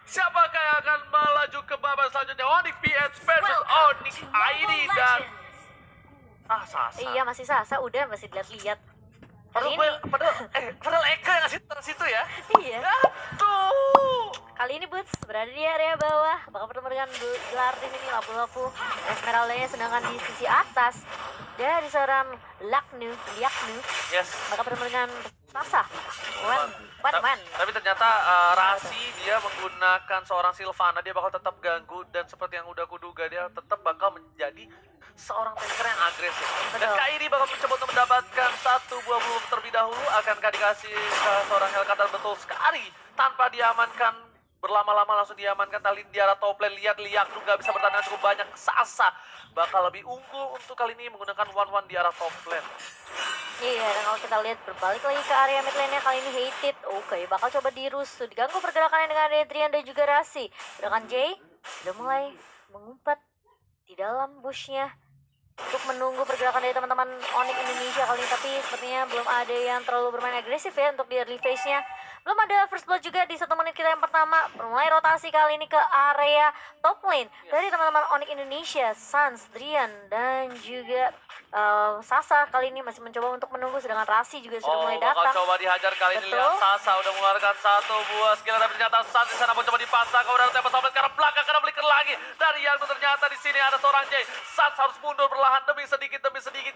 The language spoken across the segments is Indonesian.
Siapakah yang akan melaju ke babak selanjutnya? Onyx PH versus Onyx ID dan Sasa. Iya, masih Sasa, udah masih dilihat-lihat. Kali ini, Padahal Eka yang ngasih tahu situ ya. iya. Aduh. Kali ini Boots berada di area bawah, bakal bertemu dengan gelar tim ini lapu-lapu Esmeralda, sedangkan di sisi atas dari seorang Liaknu Yes. bakal bertemu dengan Sasa. One. Tapi ternyata Rasi dia menggunakan seorang Sylvana, dia bakal tetap ganggu dan seperti yang udah kuduga dia tetap bakal menjadi seorang tanker yang agresif. Dan Betul. Kairi bakal mencoba untuk mendapatkan satu buah belum terlebih dahulu. Akankah dikasih ke seorang Hellcutter? Betul sekali. Tanpa diamankan, berlama-lama langsung diamankan tali di arah top lane. Lihat tuh nggak bisa bertahan cukup banyak. Sasa bakal lebih unggul untuk kali ini menggunakan one-one di arah top lane. Iya, dan kalau kita lihat berbalik lagi ke area mid lane-nya kali ini Hated. Oke, bakal coba dirusuh, diganggu pergerakannya dengan Adrian dan juga Rasi. Sedangkan Jay sudah mulai mengumpat di dalam bushnya untuk menunggu pergerakan dari teman-teman Onyx Indonesia kali ini, tapi sepertinya belum ada yang terlalu bermain agresif ya untuk di early phase-nya. Belum ada first blood juga di 1 menit kita yang pertama. Mulai rotasi kali ini ke area top lane dari teman-teman Onyx Indonesia, Sans, Drian, dan juga Sasa kali ini masih mencoba untuk menunggu, sedangkan Rasi juga sudah mulai datang. Bakal coba dihajar kali ini. Lihat Sasa udah mengeluarkan satu buah skill, tapi ternyata Sans di sana mau coba dipaksa. Kemudian tembak sampai ke arah belakang karena belikan lagi dari yang ternyata di sini ada seorang Jay. Sans harus mundur perlahan demi sedikit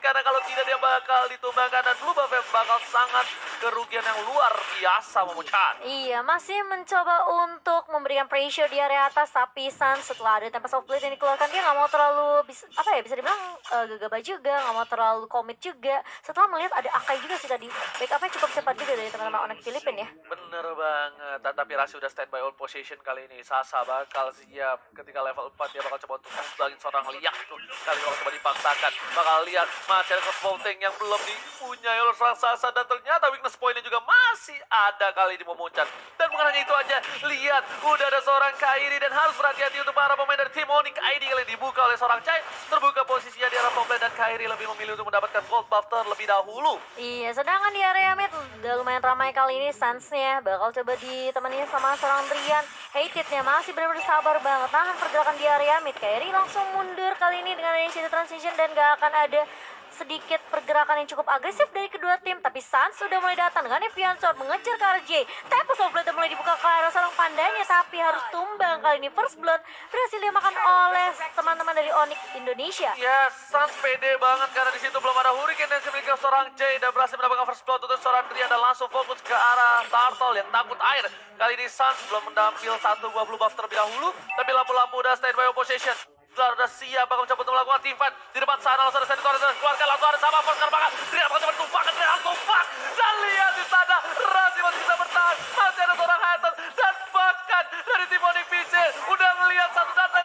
karena kalau tidak dia bakal ditumbangkan dan Blue Buff bakal sangat kerugian yang luar biasa memucat. Iya, masih mencoba untuk memberikan pressure di area atas, tapi Sans setelah ada tempat soft blade yang dikeluarkan dia nggak mau terlalu bisa dibilang gegabah juga, nggak mau terlalu komit juga. Setelah melihat ada Akai juga sih tadi, backupnya cukup cepat juga dari teman-teman Onyx Filipina ya. Bener banget, tapi Rasi udah standby all position kali ini. Sasa bakal siap ketika level 4 dia bakal coba untuk membagi seorang Liak tuh. Kali bakal coba dipaksakan, bakal lihat masih ada crossbow yang belum dipunyai oleh seorang Sasa, dan ternyata weakness point-nya juga masih ada kali ini memuncak. Dan bukan hanya itu aja, lihat udah ada seorang Kairi dan harus berhati-hati untuk para pemain dari tim Onyx ID kali dibuka oleh seorang Chai. Terbuka posisinya di arah top lane dan Kairi lebih memilih untuk mendapatkan gold buff terlebih dahulu. Iya, sedangkan di area mid udah lumayan ramai kali ini. Sans-nya bakal coba ditemani sama seorang Drian. Hated-nya masih benar-benar sabar banget nahan pergerakan di area mid. Kairi langsung mundur kali ini dengan initiative transition dan gak akan ada sedikit pergerakan yang cukup agresif dari kedua tim, tapi Sans sudah mulai datang dengan Evian Sword mengejar ke arah J. Tempest of Blood mulai dibuka ke arah seorang pandanya, tapi harus tumbang kali ini. First Blood berhasil dimakan oleh teman-teman dari Onyx Indonesia. Ya, Sans pede banget karena di situ belum ada Hurricane dan milik seorang J dan berhasil mendapatkan first blood untuk seorang Drian dan langsung fokus ke arah Turtle yang takut air. Kali ini Sans belum mendampil satu buah blue buff terlebih dahulu, tapi lampu-lampu udah standby opposition. Sudah siap bakal mencoba untuk melakukan team fight di depan sana. Langsung ada Senator dan keluarga, langsung ada sama Force banget. Drian bakal coba tumpahkan, Drian tumpah. Dan lihat di sana, Rasi masih bisa bertahan. Masih ada seorang Hatter dan bahkan dari tim Onyx PC udah ngelihat satu data.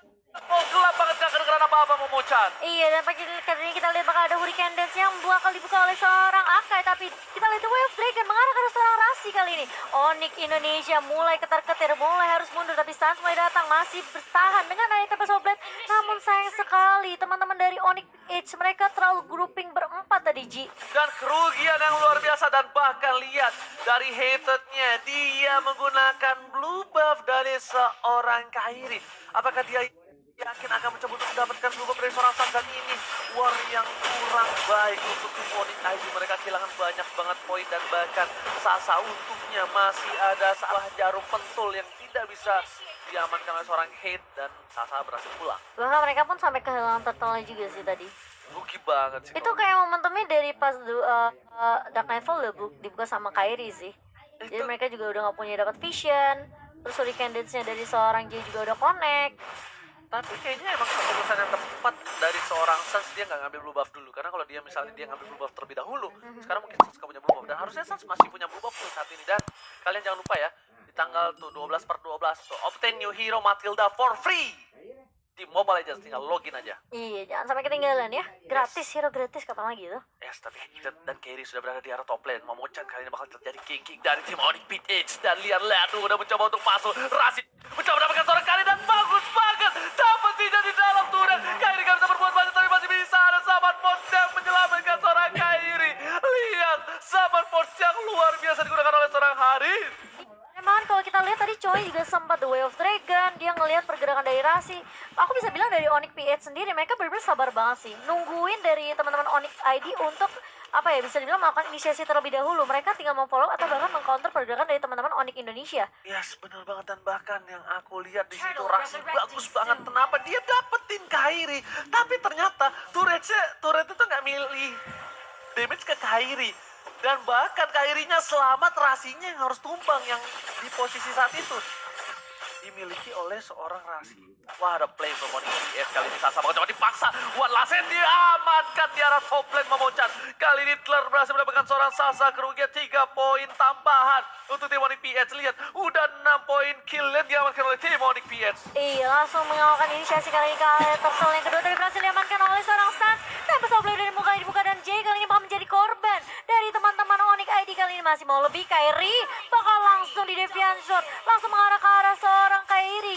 Oh, gelap banget, gak kedengeran apa-apa memucat. Iya, dan pagi kali ini kita lihat bakal ada Hurricane Dance yang bakal dibuka oleh seorang Akai, tapi kita lihat Wave Dragon mengarah ke seorang Rasi kali ini. Onyx Indonesia mulai ketar-ketir, mulai harus mundur, tapi Sans mulai datang, masih bertahan dengan adanya Tempest of Blade. Namun sayang sekali, teman-teman dari Onyx Edge mereka terlalu grouping berempat tadi, Ji. Dan kerugian yang luar biasa, dan bahkan lihat dari Hated-nya, dia menggunakan blue buff dari seorang Kairi. Apakah dia yakin akan mencoba untuk mendapatkan blue buff dari seorang Sans? Dan ini war yang kurang baik untuk tim Onyx ID. Mereka kehilangan banyak banget poin, dan bahkan Sasa untungnya masih ada salah jarum pentul yang tidak bisa diamankan oleh seorang Hate, dan Sasa berhasil pulang. Bahkan mereka pun sampai kehilangan turtle juga sih tadi. Rugi banget sih. Itu kayak momentumnya dari pas Dark Nightfall udah dibuka sama Kairi sih. Jadi mereka juga udah gak punya dapat vision. Terus Hurricane Dance-nya dari seorang J juga udah connect. Tapi kayaknya emang keputusan yang tepat dari seorang Sans, dia nggak ngambil blue buff dulu. Karena kalau dia misalnya dia ngambil blue buff terlebih dahulu, sekarang mungkin Sans nggak punya blue buff. Dan harusnya Sans masih punya blue buff tuh saat ini. Dan kalian jangan lupa ya, di tanggal tuh 12/12 tuh, obtain new hero Matilda for free di Mobile Legends, tinggal login aja. Iya, jangan sampai ketinggalan ya. Gratis, hero gratis, kapan lagi tuh? Yes, tapi Hated dan Kairi sudah berada di arah top lane. Memuncak kali ini bakal terjadi king dari tim Onyx PH. Dan lihat tuh udah mencoba untuk masuk. Rasi mencoba mendapatkan seorang Kairi dan bagus banget. Dapat tidak di dalam tuh, dan Kairi gak bisa berbuat banyak, tapi masih bisa ada Saban Force yang menyelamatkan seorang Kairi. Lihat, Saban Force yang luar biasa digunakan oleh seorang Haris. Emang bahkan kalau kita lihat tadi Choi juga sempat The Way of Dragon, dia ngelihat pergerakan dari Rasi. Aku bisa bilang dari Onyx PH sendiri mereka benar-benar sabar banget sih, nungguin dari teman-teman Onyx ID untuk apa ya, bisa dibilang melakukan inisiasi terlebih dahulu. Mereka tinggal memfollow atau bahkan mengcounter pergerakan dari teman-teman Onyx Indonesia. Yes, bener banget. Dan bahkan yang aku lihat di situ Rasi bagus banget. Kenapa dia dapetin Kairi, tapi ternyata turret itu nggak milih damage ke Kairi. Dan bahkan Kairinya selamat, Rasinya yang harus tumbang yang di posisi saat itu dimiliki oleh seorang Rasi. Wah, ada play untuk Onyx PH kali ini. Sasa coba dipaksa. Wah, Lassen diamankan di arah top lane Momocan. Kali ini Tler berhasil mendapatkan seorang Sasa, kerugian 3 poin tambahan untuk tim Onyx PH. Lihat, udah 6 poin kill yang diamankan oleh tim Onyx PH. Iya, langsung mengawalkan inisiasi kali ini ke area Turtle yang kedua, tapi berhasil diamankan oleh seorang Sans. Tempo play dari muka dan Jay kali ini bakal menjadi korban dari teman-teman Onyx ID. Kali ini masih mau lebih. Kairi bakal langsung di Deviant Shot, langsung mengarah ke arah seorang Kairi.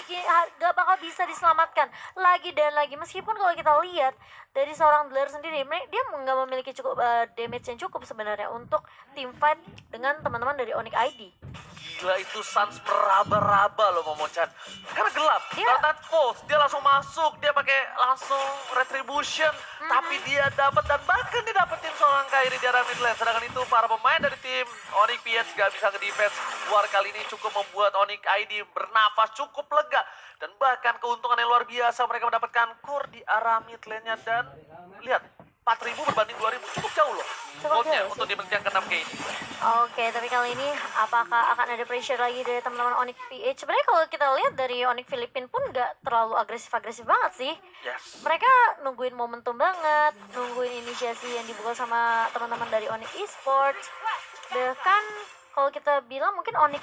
Gak bakal bisa diselamatkan lagi dan lagi. Meskipun kalau kita lihat dari seorang Dler sendiri, dia nggak memiliki cukup damage yang cukup sebenarnya untuk team fight dengan teman-teman dari Onyx ID. Gila, itu Sans meraba-raba loh Momocan. Karena gelap, karena false, dia langsung masuk, dia pakai langsung retribution, tapi dia dapat dan bahkan dia dapetin seorang Kairi di arah mid lane. Sedangkan itu para pemain dari tim Onyx PH gak bisa nge-defense. War kali ini cukup membuat Onyx ID bernafas cukup lega. Dan bahkan keuntungan yang luar biasa, mereka mendapatkan core di arah mid lane-nya. Dan lihat, 4.000 berbanding 2.000, cukup jauh loh goldnya untuk di menit yang ke-6 ini. Oke, tapi kali ini apakah akan ada pressure lagi dari teman-teman Onyx PH? Sebenarnya kalau kita lihat dari Onyx Filipin pun nggak terlalu agresif-agresif banget sih. Yes. Mereka nungguin momentum banget, nungguin inisiasi yang dibuka sama teman-teman dari Onyx Esports. Bahkan kalau kita bilang mungkin Onyx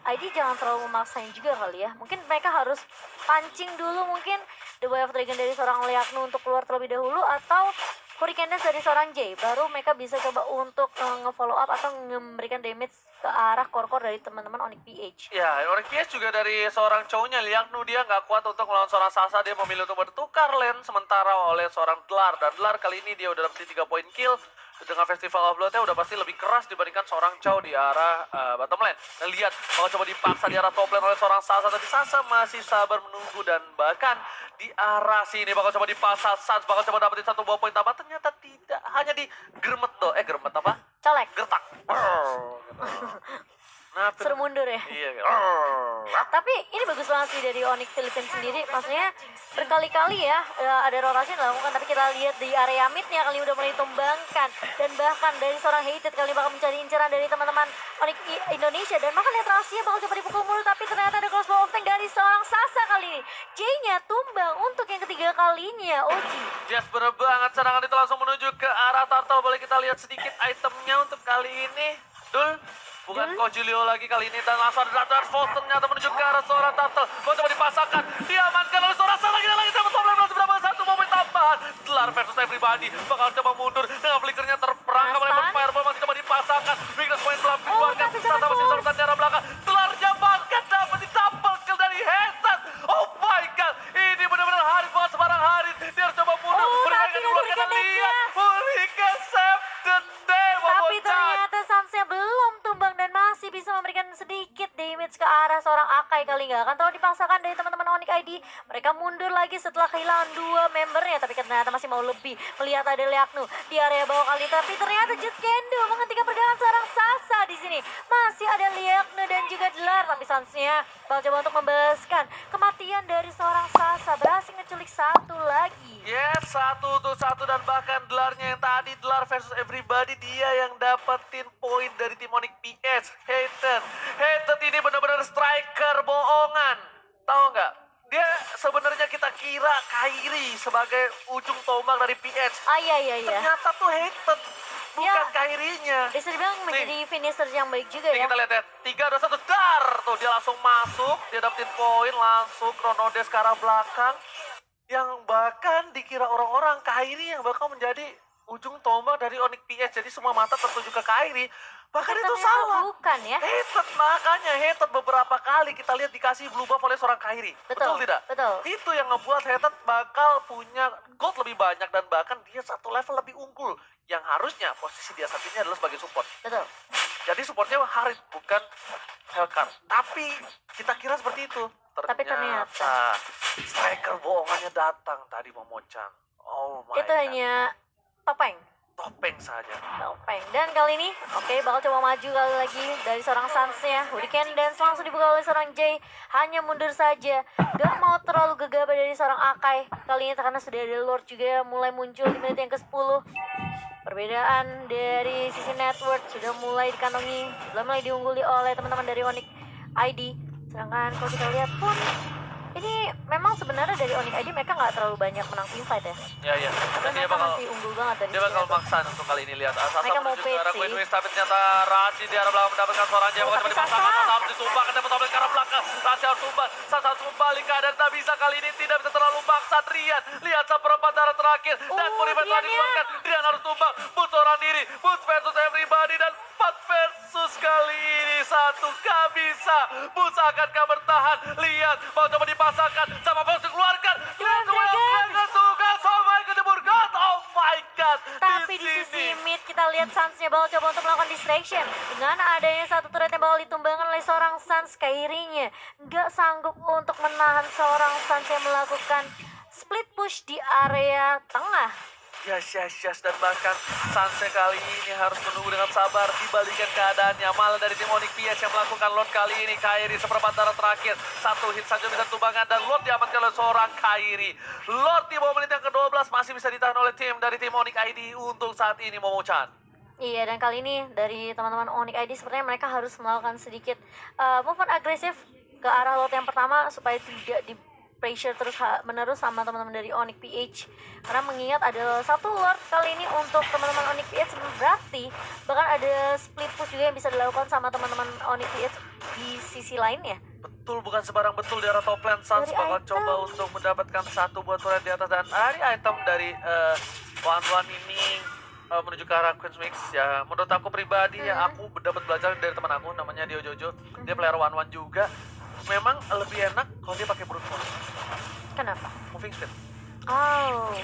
ID jangan terlalu memaksain juga kali ya. Mungkin mereka harus pancing dulu mungkin The Way of Dragon dari seorang Liaknu untuk keluar terlebih dahulu, atau Hurricane Dance dari seorang Jay. Baru mereka bisa coba untuk nge-follow up atau memberikan damage ke arah core-core dari teman-teman Onyx PH. Ya, Onyx PH juga dari seorang cowoknya Liaknu, dia nggak kuat untuk melawan seorang Sasa. Dia memilih untuk bertukar lane sementara oleh seorang Dlar. Dan Dlar kali ini dia udah dapetin 3 poin kill. Dengan Festival of Blood-nya udah pasti lebih keras dibandingkan seorang Chow di arah bottom lane. Dan lihat, bakal coba dipaksa di arah top lane oleh seorang Sasa. Tapi Sasa masih sabar menunggu dan bahkan di arah sini bakal coba dipaksa. Sans bakal coba dapetin 1 buah poin tambah. Ternyata tidak, hanya di germet doh. Germet apa? Colek. Gertak. Nah, Suruh mundur ya. Iya. Tapi ini bagus banget sih dari Onyx Philippines sendiri. Maksudnya berkali-kali ya ada rotasi yang dilakukan, tapi kita lihat di area midnya kali ini udah mulai ditumbangkan. Dan bahkan dari seorang Hated kali ini bakal mencari inceran dari teman-teman Onyx Indonesia. Dan bahkan lihat Rahasia bakal coba dipukul mulu, tapi ternyata ada crossbow of tank dari seorang Sasa kali ini. J-nya tumbang untuk yang ketiga kalinya, Oji. Yes, bener banget. Serangan itu langsung menuju ke arah Turtle. Boleh kita lihat sedikit itemnya untuk kali ini. Dul. Bukan Kojulio lagi kali ini, dan langsung ada transport ternyata menuju ke arah seorang Turtle. Mau coba dipasangkan, diamankan oleh seorang Sasa lagi sama top lane, masih berapa 1 momen tambahan. Dlar versus everybody, bakal coba mundur dengan flickernya terperangkap oleh Fireball, masih coba dipasangkan. Weakness point belum dikeluarkan, Sasa masih sorotan di arah belakang. Dlarnya bahkan dapat ditambal kill dari Hated. Oh my god, ini benar-benar Harit, bukan sembarang Harit. Dia harus coba mundur, berikan dikeluarkan, lihat. Hurricane save the day, Tapi ternyata Sansnya belum tumbang dan masih bisa memberikan sedikit damage ke arah seorang Akai kali nggak akan terlalu dipaksakan dari teman-teman Onyx ID. Mereka mundur lagi setelah kehilangan 2 membernya, tapi ternyata masih mau lebih. Melihat ada Liaknu di area bawah kali, tapi ternyata Jet Kendo menghentikan pergerakan seorang Sasa di sini. Masih ada Liaknu dan juga Dlar, tapi Sansnya bakal coba untuk membalaskan kematian dari seorang Sasa, berhasil ngeculik 1 lagi. Yes, 1-1 dan bahkan Dlarnya yang tadi Dlar versus everybody, dia yang dapetin poin dari tim Onyx PH. Hated ini benar-benar striker bohongan. Tahu nggak? Dia sebenarnya kita kira Kairi sebagai ujung tombak dari PH. Iya. Ternyata tuh Hated, bukan Kairinya. Bisa dibilang menjadi finisher yang baik juga Nih ya. kita lihat ya, 3-2-1, dar! Tuh dia langsung masuk, dia dapetin poin, langsung Chronodes ke arah belakang. Yang bahkan dikira orang-orang Kairi yang bakal menjadi ujung tombak dari Onyx PH. Jadi semua mata tertuju ke Kairi. Bahkan itu Ternyata salah. bukan ya. Hated, makanya Hated beberapa kali kita lihat dikasih blue buff oleh seorang Kairi. Betul tidak? Betul. Itu yang ngebuat Hated bakal punya gold lebih banyak dan bahkan dia 1 level lebih unggul. yang harusnya posisi dia saat ini adalah sebagai support. Betul. Jadi supportnya Harit bukan Helkar. Tapi kita kira seperti itu. Tapi ternyata striker bohongannya datang tadi Momochan. Oh my itu god. hanya topeng. Topeng saja. Topeng. Dan kali ini, oke, bakal coba maju kali lagi dari seorang Suns-nya. Hurricane Dance langsung dibuka oleh seorang Jay. Hanya mundur saja. Gak mau terlalu gegabah dari seorang Akai. Kali ini karena sudah ada Lord juga mulai muncul di menit yang ke-10. Perbedaan dari sisi network sudah mulai dikantongi. Sudah mulai diungguli oleh teman-teman dari Onyx ID. Sedangkan kalau kita lihat pun, ini memang sebenarnya dari Onyx ID mereka nggak terlalu banyak menang teamfight ya. Ya. Tapi Dan dia mereka bakal masih unggul banget dari dia sisi bakal network. maksa untuk kali ini lihat. Sasa Mereka mau menuju ke arah pit Queen sih. Wings, tapi ternyata Rashi di arah belakang mendapatkan suara dia bakal tapi coba dipaksakan. Sasa. Sasa harus ditumbangkan dan betul ke arah belakang. Rashi harus tumbang. Sasa harus kembali keadaan tak bisa kali ini, tidak bisa terlalu maksa Drian. Lihat seperempat darah terakhir dan Puriban telah Drian-nya. dikeluarkan. Drian harus tumbang. Boots seorang diri, Boots versus everybody dan 4 versus kali ini satu gak bisa. Boots akankah bertahan? Lihat mau coba dipasangkan sama Boots dikeluarkan. Lihat kemudian tugas. Oh my god, jebur god. Oh my god. Tapi di sisi mid kita lihat Suns-nya bakal coba untuk melakukan distraction. Dengan adanya satu turret yang bakal ditumbangkan oleh seorang Suns, Kairi-nya nggak sanggup untuk menahan seorang Suns yang melakukan split push di area tengah. Yes, dan bahkan Sanse kali ini harus menunggu dengan sabar dibalikan keadaannya. Malah dari tim Onyx PS yang melakukan Lord kali ini. Kairi seperempat darah terakhir. Satu hit saja bisa tumbangan dan Lord diamankan oleh seorang Kairi. Lord di bawah menit yang ke-12 masih bisa ditahan oleh tim dari tim Onyx ID untuk saat ini Momochan. Iya, dan kali ini dari teman-teman Onyx ID sepertinya mereka harus melakukan sedikit movement agresif ke arah Lord yang pertama supaya tidak di pressure terus menerus sama teman-teman dari Onyx PH. Karena mengingat ada satu Lord kali ini untuk teman-teman Onyx PH, berarti bahkan ada split push juga yang bisa dilakukan sama teman-teman Onyx PH di sisi lainnya. Betul, bukan sembarang betul di arah top lane. Suns Dari bakal item. coba untuk mendapatkan satu buat turret di atas dan dari item dari One ini menuju ke arah Queen's Mix. Ya menurut aku pribadi ya aku dapat belajar dari teman aku namanya Dio Jojo. Dia player One juga. Memang lebih enak kalau dia pakai brute force. Kenapa? Moving speed. Oh,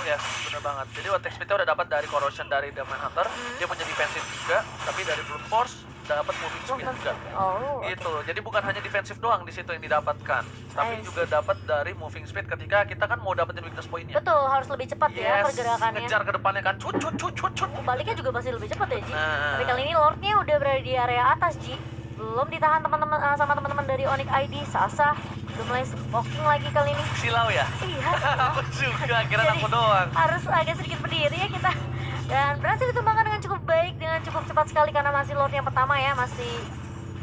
Yes, bener banget. Jadi attack speed-nya udah dapat dari corrosion dari The Manhunter. Dia punya defensive juga, tapi dari brute force dapat moving speed juga. oh, Gitu. Jadi bukan hanya defensif doang di situ yang didapatkan, tapi I juga dapat dari moving speed ketika kita kan mau dapetin weakness point-nya. betul, harus lebih cepat ya pergerakannya. ngejar ke depannya kan, cut. Baliknya juga pasti lebih cepat ya, Ji. Nah. Tapi kali ini Lordnya udah berada di area atas, Ji. Belum ditahan teman-teman sama teman-teman dari Onyx ID. Sasa udah mulai smoking lagi kali ini. Silau ya? Iya. Aku juga, kira Jadi, aku doang. harus agak sedikit berdiri ya kita. Dan berhasil ditumbangkan dengan cukup baik, dengan cukup cepat sekali karena masih Lord yang pertama ya, masih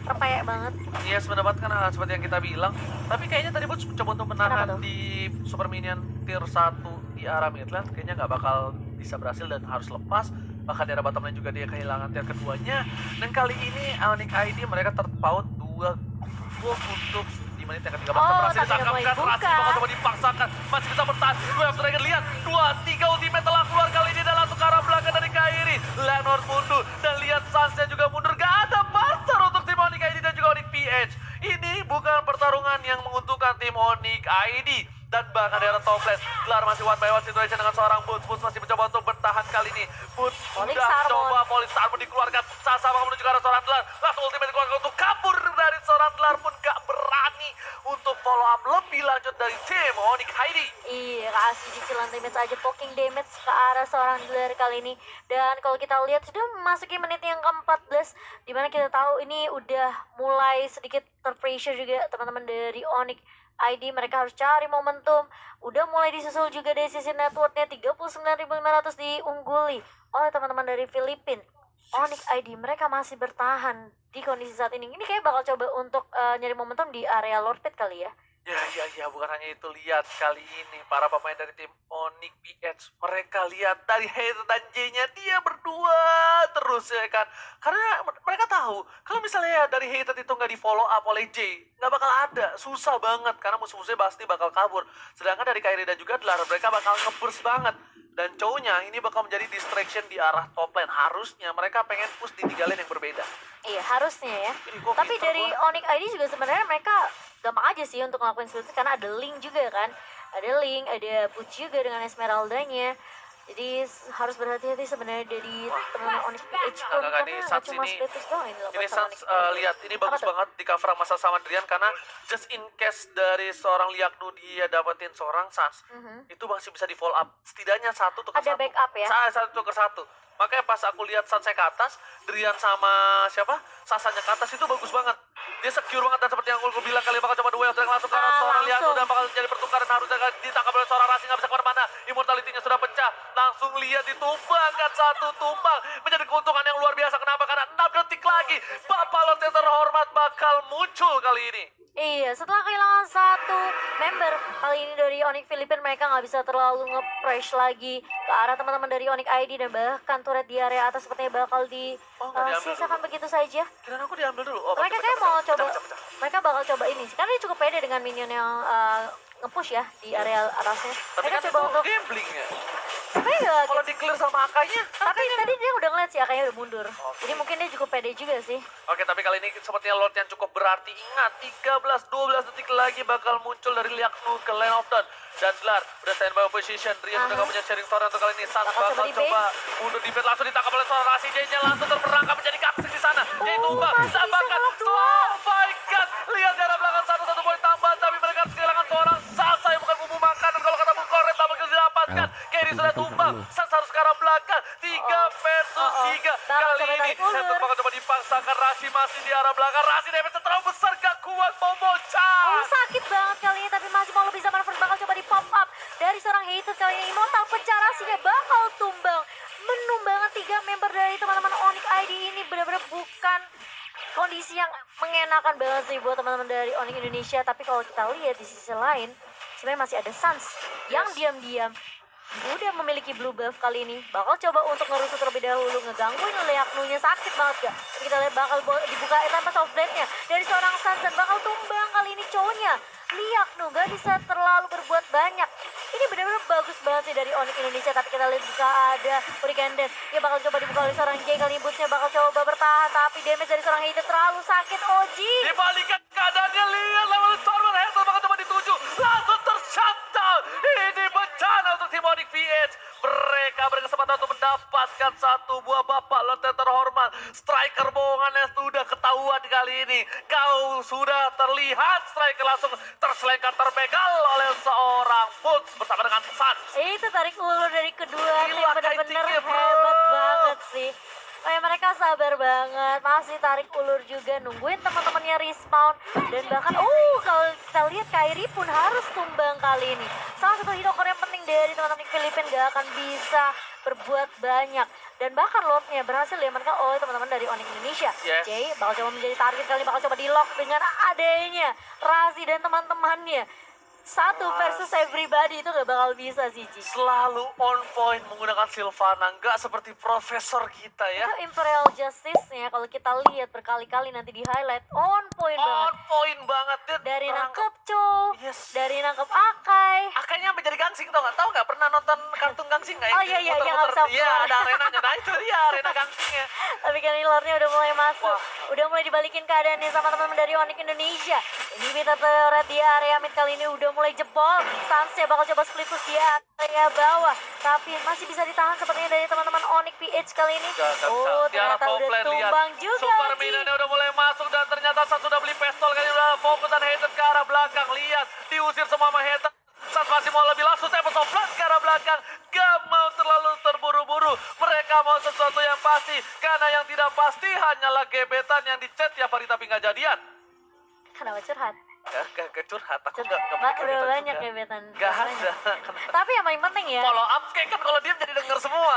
terpayek banget. Yes, mendapatkan hal seperti yang kita bilang. Tapi kayaknya tadi Boots coba untuk Kenapa menahan tuh? di Super Minion tier 1 di arah midlane. Kayaknya nggak bakal bisa berhasil dan harus lepas. Bahkan di arah bottom lane juga dia kehilangan tier keduanya. Dan kali ini Onyx ID mereka terpaut 2 gol untuk di menit yang ke-13. Oh, Berhasil tapi udah mulai ditangkapkan, buka. Rasi bakal coba dipaksakan. Masih bisa bertahan. Wave Dragon lihat. 2-3 ultimate telah keluar kali ini dan langsung ke arah belakang dari Kairi. Leonard mundur dan lihat Suns-nya juga mundur. Gak ada master untuk tim Onyx ID dan juga Onyx PH. Ini bukan pertarungan yang menguntungkan tim Onyx ID. Dan bahkan di arah top lane, gelar masih one by one situation dengan seorang Boots. Boots masih mencoba untuk bertahan kali ini. Boots Polling sudah Sarmon. coba Polling Sarmon dikeluarkan. Sasa bakal menuju ke arah seorang Dlar. Langsung ultimate dikeluarkan untuk kabur dari seorang Dlar pun gak berani untuk follow up lebih lanjut dari tim Onyx ID. Iya, kasih cicilan damage aja, poking damage ke arah seorang dealer kali ini. Dan kalau kita lihat sudah memasuki menit yang ke-14, dimana kita tahu ini udah mulai sedikit terpressure juga teman-teman dari Onyx ID. Mereka harus cari momentum. Udah mulai disusul juga dari sisi networknya, 39.500 diungguli oleh teman-teman dari Filipina. Onyx ID mereka masih bertahan di kondisi saat ini. Ini kayak bakal coba untuk nyari momentum di area Lord Pit kali ya. Ya, bukan hanya itu. Lihat kali ini para pemain dari tim Onyx PH, mereka lihat dari Hater dan J-nya dia berdua terus ya kan. Karena mereka tahu kalau misalnya dari Hater itu nggak di follow up oleh J, nggak bakal ada, susah banget karena musuh-musuhnya pasti bakal kabur. Sedangkan dari Kairi dan juga Dlar mereka bakal nge-burst banget. Dan cowoknya ini bakal menjadi distraction di arah top lane. Harusnya mereka pengen push di 3 lane yang berbeda. Iya, harusnya ya. Ih, kok Tapi pinter dari gua. Onyx ID juga sebenarnya mereka gampang aja sih untuk ngelakuin split karena ada Link juga kan. Ada Link, ada Butch juga dengan Esmeralda-nya. Jadi harus berhati-hati sebenarnya dari teman-teman Onyx PH pun Kakak ini karena nggak Suns cuma ini Spiritus doang yang dilakukan ini sama Suns Onyx. lihat ini bagus tuh? banget di cover sama sama Drian karena just in case dari seorang Liaknu dia dapetin seorang Suns itu masih bisa di follow up setidaknya satu tukar Ada satu. backup ya? Satu tukar satu. Makanya pas aku lihat Sunsnya ke atas, Drian sama siapa? Sasanya ke atas itu bagus banget. Dia secure banget dan seperti yang aku bilang kali bakal coba duel drag langsung ke arah seorang Liaknu langsung. dan bakal jadi pertukaran harusnya ditangkap oleh seorang Rasi nggak bisa kemana-mana. Immortality-nya sudah pecah. Langsung lihat ditumbangkan satu tumbang menjadi keuntungan yang luar biasa. Kenapa? Karena 6 detik lagi Bapak Lot yang terhormat bakal muncul kali ini. Iya, setelah kehilangan satu member kali ini dari Onyx Filipina, mereka nggak bisa terlalu nge-press lagi ke arah teman-teman dari Onyx ID dan bahkan turret di area atas sepertinya bakal nggak diambil sisakan begitu saja. Kirain aku diambil dulu. Oh, Mereka pecah, kayak pecah, mau pecah, coba, pecah, pecah. mereka bakal coba ini sih, karena dia cukup pede dengan minion yang nge-push ya di area atasnya. Tapi Mereka kan coba itu untuk gambling ya. sebenarnya Kalau di clear sama akanya. tapi tadi dia udah ngeliat sih akanya udah mundur. Jadi mungkin dia cukup pede juga sih. Oke, tapi kali ini sepertinya Lord yang cukup berarti. Ingat, 13-12 detik lagi bakal muncul dari Liaknu ke Lane of Dawn. Dan Glar udah stand by position. Drian udah gak punya sharing torrent untuk kali ini. Sans Bakal bakal coba di coba mundur di bed. Langsung ditangkap oleh seorang Rasi. J-nya langsung terperangkap menjadi gangsing di sana. J tumbang. masih bisa Tambahkan. ngelok dua. Oh my God. Lihat di arah belakang satu poin tambahan. Tapi mereka harus kehilangan seorang Salsa yang bukan bumbu makanan. Kalau kata Bung Koret, tak begitu didapatkan. Kerry sudah tumbang. Sans harus ke arah belakang. 3 versus 3. Kali coba ini tarik ulur. Headset bakal coba dipaksakan. Rasi masih di arah belakang. Rasi damage terlalu besar. Gak kuat mau bocah. Oh, sakit banget kali ini, tapi masih mau lebih bisa manfaat, bakal coba di pop up dari seorang hater kali ini. Immortal pecah, Rasinya bakal tumbang. Menumbangkan 3 member dari teman-teman Onyx ID ini benar-benar bukan kondisi yang mengenakan banget sih buat teman-teman dari Onyx Indonesia. Tapi kalau kita lihat di sisi lain, sebenarnya masih ada Sans yang diam-diam udah memiliki blue buff kali ini. Bakal coba untuk ngerusut terlebih dahulu, ngegangguin Liaknunya, sakit banget gak? Tapi kita lihat bakal dibuka tanpa soft blade-nya dari seorang Sans dan bakal tumbang kali ini cowoknya. Liaknu gak bisa terlalu berbuat banyak. Ini benar-benar bagus banget sih dari Onyx Indonesia. Tapi kita lihat jika ada Hurricane Dance, dia bakal coba dibuka oleh seorang J. Kali ini Boots-nya bakal coba bertahan, tapi damage dari seorang hater terlalu sakit. Oji Dibalikan keadaannya, lihat level Stormer Hazel bakal coba dituju. Langsung tershutdown. Ini bencana untuk tim Onyx VH. Mereka berkesempatan untuk mendapatkan satu buah Bapak Lot yang terhormat. Striker bohongannya sudah ketahuan kali ini. Kau sudah terlihat striker langsung terselengkat terbegal oleh seorang Boots bersama dengan Sans. itu tarik ulur dari kedua tim, Gila, benar-benar kitingnya, bro. hebat banget sih. Kayak mereka sabar banget, masih tarik ulur juga, nungguin teman-temannya respawn. Dan bahkan, kalau kita lihat Kairi pun harus tumbang kali ini. Salah satu hero core yang penting dari teman-teman Filipina gak akan bisa berbuat banyak. Dan bahkan Lordnya berhasil diamankan oleh teman-teman dari Onyx Indonesia. Yes. Jadi bakal coba menjadi target kali ini, bakal coba di lock dengan adanya Razi dan teman-temannya. Satu versus everybody itu gak bakal bisa sih, Ci. Selalu on point menggunakan Sylvana, nggak seperti profesor kita ya. Itu Imperial Justice-nya kalau kita lihat berkali-kali nanti di highlight on point banget. On point banget dia. Dari nangkep. nangkep Cho, Yes. dari nangkep Akai. Akanya sampai jadi gangsing tau nggak? Tahu nggak? Pernah nonton kartun gangsing nggak? Oh, iya, iya, yang nggak bisa Iya, keluar. ada arenanya. Nah itu dia arena gangsingnya. Tapi kan lore-nya udah mulai masuk. Wah. Udah mulai dibalikin keadaannya sama teman-teman dari Onyx Indonesia. Ini Beta turret di area mid kali ini udah mulai jebol. Sansnya bakal coba split push di area bawah. Tapi masih bisa ditahan sepertinya dari teman-teman Onyx PH kali ini. Nggak bisa. Di arah Ternyata top udah lane, lihat. tumbang juga. Super Ci. minionnya udah mulai masuk dan ternyata Sans sudah beli pistol kali ini udah fokus dan hated ke arah belakang. Lihat, diusir semua sama hated. Sans masih mau lebih langsung tempo soflat ke arah belakang. Gak mau terlalu terburu-buru. Mereka mau sesuatu yang pasti. Karena yang tidak pasti hanyalah gebetan yang dicat tiap hari tapi nggak jadian. Kenapa curhat? Gak curhat, aku gak Udah banyak gebetan. Gak Udah ada. banyak. Tapi yang paling penting ya, Follow up kayak kan kalau diam jadi denger semua.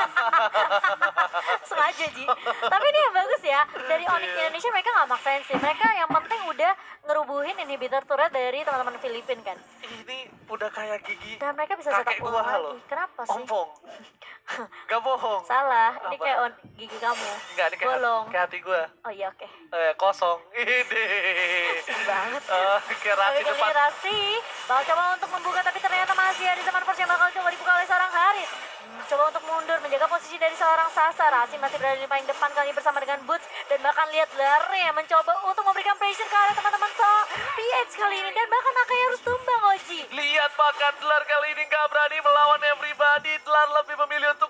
sengaja Ji. Tapi ini yang bagus ya, dari Onyx Indonesia mereka nggak maksain sih. Mereka yang penting udah ngerubuhin inhibitor turret dari teman-teman Filipina kan. Ini udah kayak gigi Dan mereka bisa cetak kakek ulang gua lagi. loh. Kenapa sih? Ompong. Gak bohong. Salah, ini Apa? kayak gigi kamu. Enggak, ini kayak bolong. kayak hati gue. Oh iya oke. Kosong. Ini. Sedih banget. Kayak Tapi Rasi kali depan. ini Rasti bakal coba untuk membuka, tapi ternyata masih ada zaman force yang bakal coba dibuka oleh seorang Haris. Coba untuk mundur, menjaga posisi dari seorang Sasa. Rasi masih berada di paling depan kali ini bersama dengan Boots. Dan bahkan lihat Lare yang mencoba untuk memberikan pressure ke arah teman-teman PH kali ini. Dan bahkan Akai harus tumbang, Oji. Lihat bahkan Dlar kali ini gak berani melawan everybody. Dlar lebih memilih untuk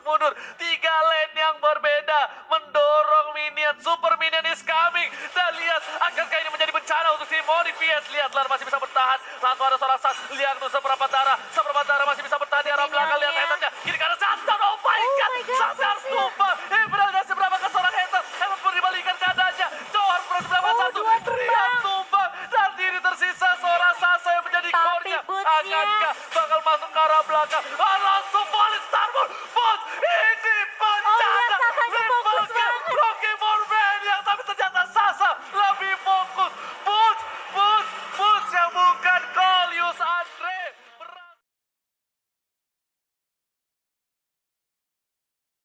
Super Minion is coming. Dan lihat, akankah ini menjadi bencana untuk tim Modifies? Lihat, Lar masih bisa bertahan. Langsung ada seorang Sans. Lihat tuh seperempat darah masih bisa bertahan di arah belakang. Lihat Haternya. Kiri kanan Santan. Oh my god. Santan tumpah. Emerald masih berapa ke seorang Hater. Hater pun dibalikan keadaannya. Johar berhasil berapa satu. Rian tumpah. Dan diri tersisa seorang Sasa yang menjadi core-nya. bootsnya. Akankah bakal masuk ke arah belakang? Alonso